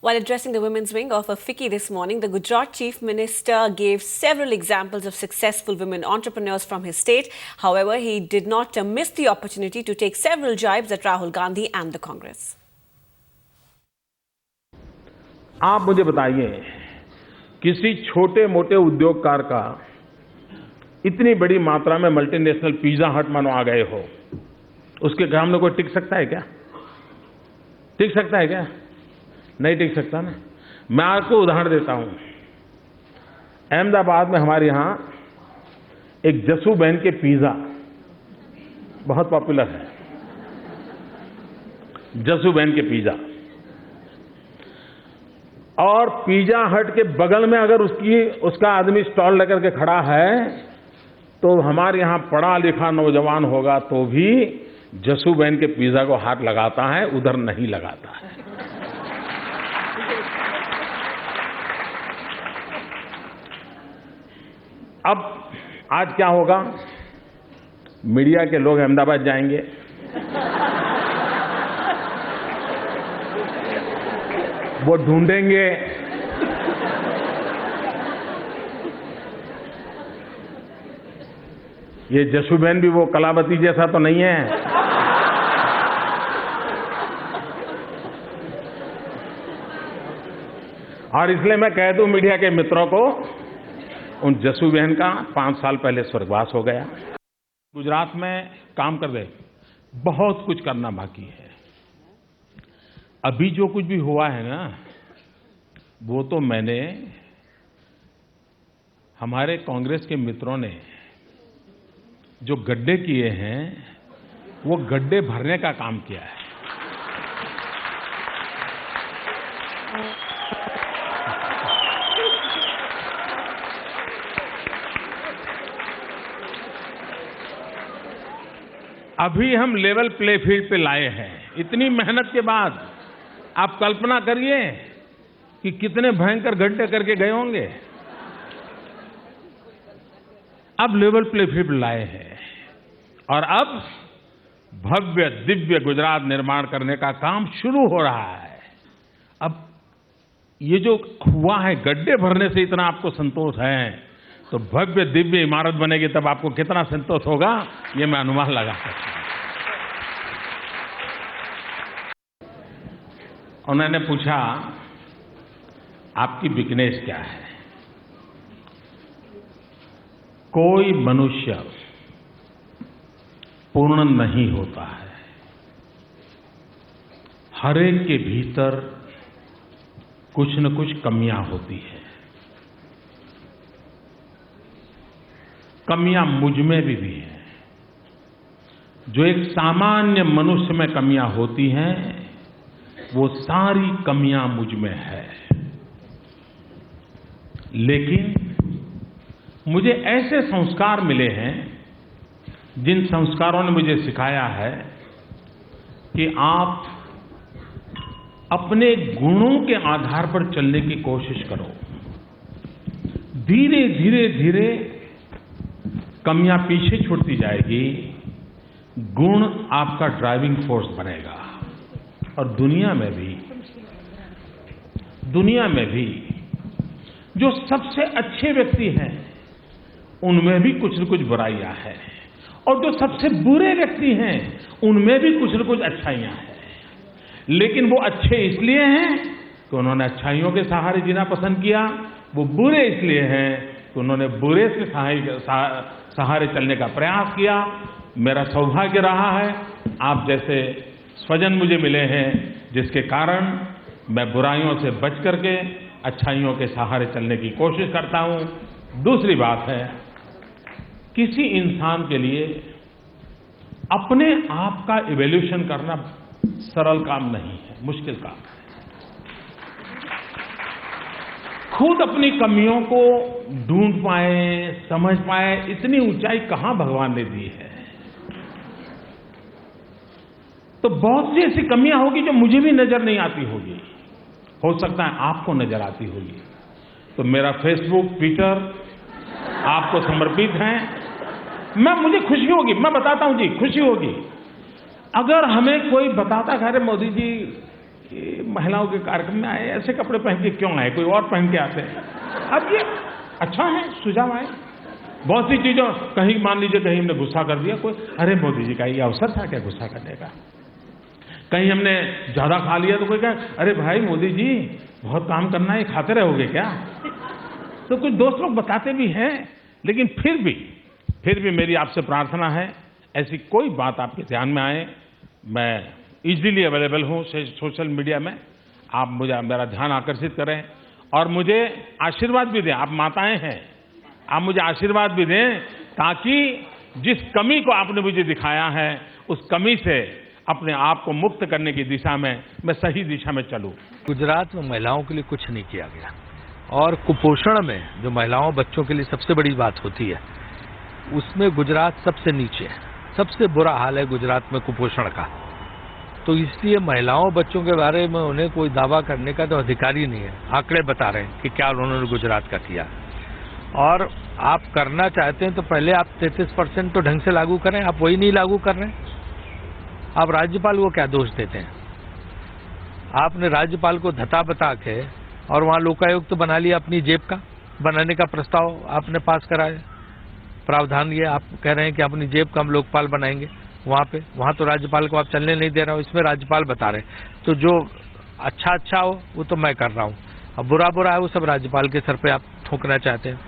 While addressing the women's wing of a FICCI this morning, the Gujarat Chief Minister gave several examples of successful women entrepreneurs from his state. However, he did not miss the opportunity to take several jibes at Rahul Gandhi and the Congress. आप मुझे बताइए, किसी छोटे मोटे उद्योगकार का इतनी बड़ी मात्रा में मल्टीनेशनल पिज्जा हट मानो आ गए हो, उसके सामने कोई टिक सकता है क्या? टिक सकता है क्या? नहीं टिक सकता ना। मैं आपको उदाहरण देता हूं। अहमदाबाद में हमारे यहां एक जसू बहन के पिज्जा बहुत पॉपुलर है। जसू बहन के पिज्जा, और पिज्जा हट के बगल में अगर उसका आदमी स्टॉल लेकर के खड़ा है तो हमारे यहां पढ़ा लिखा नौजवान होगा तो भी जसू बहन के पिज्जा को हाथ लगाता है, उधर नहीं लगाता है। अब आज क्या होगा? मीडिया के लोग अहमदाबाद जाएंगे, वो ढूंढेंगे ये जसू बहन भी वो कलावती जैसा तो नहीं है। और इसलिए मैं कह दूं मीडिया के मित्रों को, उन जसू बहन का 5 साल पहले स्वर्गवास हो गया। गुजरात में काम कर रहे, बहुत कुछ करना बाकी है। अभी जो कुछ भी हुआ है ना, वो तो मैंने, हमारे कांग्रेस के मित्रों ने जो गड्ढे किए हैं, वो गड्ढे भरने का काम किया है। अभी हम लेवल प्ले फील्ड पे लाए हैं। इतनी मेहनत के बाद आप कल्पना करिए कि कितने भयंकर गड्ढे करके गए होंगे। अब लेवल प्ले फील्ड लाए हैं और अब भव्य दिव्य गुजरात निर्माण करने का काम शुरू हो रहा है। अब ये जो हुआ है, गड्ढे भरने से इतना आपको संतोष है, तो भव्य दिव्य इमारत बनेगी तब आपको कितना संतोष होगा, ये मैं अनुमान लगा सकता हूं। उन्होंने पूछा, आपकी वीकनेस क्या है? कोई मनुष्य पूर्ण नहीं होता है। हर एक के भीतर कुछ न कुछ कमियां होती है। कमियां मुझ में भी हैं। जो एक सामान्य मनुष्य में कमियां होती हैं, वो सारी कमियां मुझ में है। लेकिन मुझे ऐसे संस्कार मिले हैं, जिन संस्कारों ने मुझे सिखाया है कि आप अपने गुणों के आधार पर चलने की कोशिश करो। धीरे धीरे धीरे कमियां पीछे छूटती जाएगी, गुण आपका ड्राइविंग फोर्स बनेगा। और दुनिया में भी जो सबसे अच्छे व्यक्ति हैं, उनमें भी कुछ न कुछ बुराइयां हैं, और जो सबसे बुरे व्यक्ति हैं, उनमें भी कुछ न कुछ अच्छाइयां हैं। लेकिन वो अच्छे इसलिए हैं कि उन्होंने अच्छाइयों के सहारे जीना पसंद किया, वो बुरे इसलिए हैं कि उन्होंने बुरे से सहारे चलने का प्रयास किया। मेरा सौभाग्य रहा है, आप जैसे स्वजन मुझे मिले हैं, जिसके कारण मैं बुराइयों से बच करके अच्छाइयों के सहारे चलने की कोशिश करता हूं। दूसरी बात है, किसी इंसान के लिए अपने आप का इवैल्यूएशन करना सरल काम नहीं है, मुश्किल काम है। खुद अपनी कमियों को ढूंढ पाए, समझ पाए, इतनी ऊंचाई कहां भगवान ने दी है। तो बहुत सी ऐसी कमियां होगी जो मुझे भी नजर नहीं आती होगी, हो सकता है आपको नजर आती होगी। तो मेरा फेसबुक, ट्विटर आपको समर्पित है। मुझे खुशी होगी, मैं बताता हूं जी, खुशी होगी अगर हमें कोई बताता है, अरे मोदी जी कि महिलाओं के कार्यक्रम में आए, ऐसे कपड़े पहन के क्यों आए, कोई और पहन के आते हैं। अब ये अच्छा है, सुझाव आए। बहुत सी चीजों, कहीं मान लीजिए कहीं हमने गुस्सा कर दिया, कोई अरे मोदी जी का ये अवसर था क्या गुस्सा करने का। कहीं हमने ज्यादा खा लिया तो कोई कहे अरे भाई मोदी जी बहुत काम करना है, खाते रहोगे क्या। तो कुछ दोस्त लोग बताते भी हैं, लेकिन फिर भी मेरी आपसे प्रार्थना है, ऐसी कोई बात आपके ध्यान में आए, मैं इजीली अवेलेबल हूँ सोशल मीडिया में, आप मुझे मेरा ध्यान आकर्षित करें और मुझे आशीर्वाद भी दें। आप माताएं हैं, आप मुझे आशीर्वाद भी दें ताकि जिस कमी को आपने मुझे दिखाया है उस कमी से अपने आप को मुक्त करने की दिशा में मैं सही दिशा में चलूं। गुजरात में महिलाओं के लिए कुछ नहीं किया गया और कुपोषण में जो महिलाओं बच्चों के लिए सबसे बड़ी बात होती है उसमें गुजरात सबसे नीचे है। सबसे बुरा हाल है गुजरात में कुपोषण का। तो इसलिए महिलाओं बच्चों के बारे में उन्हें कोई दावा करने का तो अधिकार ही नहीं है। आंकड़े बता रहे हैं कि क्या उन्होंने गुजरात का किया। और आप करना चाहते हैं तो पहले आप 33% तो ढंग से लागू करें। आप वही नहीं लागू कर रहे हैं। आप राज्यपाल को क्या दोष देते हैं। आपने राज्यपाल को धता बता के और वहां लोकायुक्त तो बना लिया, अपनी जेब का बनाने का प्रस्ताव आपने पास कराया। प्रावधान ये आप कह रहे हैं कि अपनी जेब का हम लोकपाल बनाएंगे। वहां तो राज्यपाल को आप चलने नहीं दे रहे हो, इसमें राज्यपाल बता रहे हैं। तो जो अच्छा हो वो तो मैं कर रहा हूं, अब बुरा है वो सब राज्यपाल के सर पे आप थोपना चाहते हैं।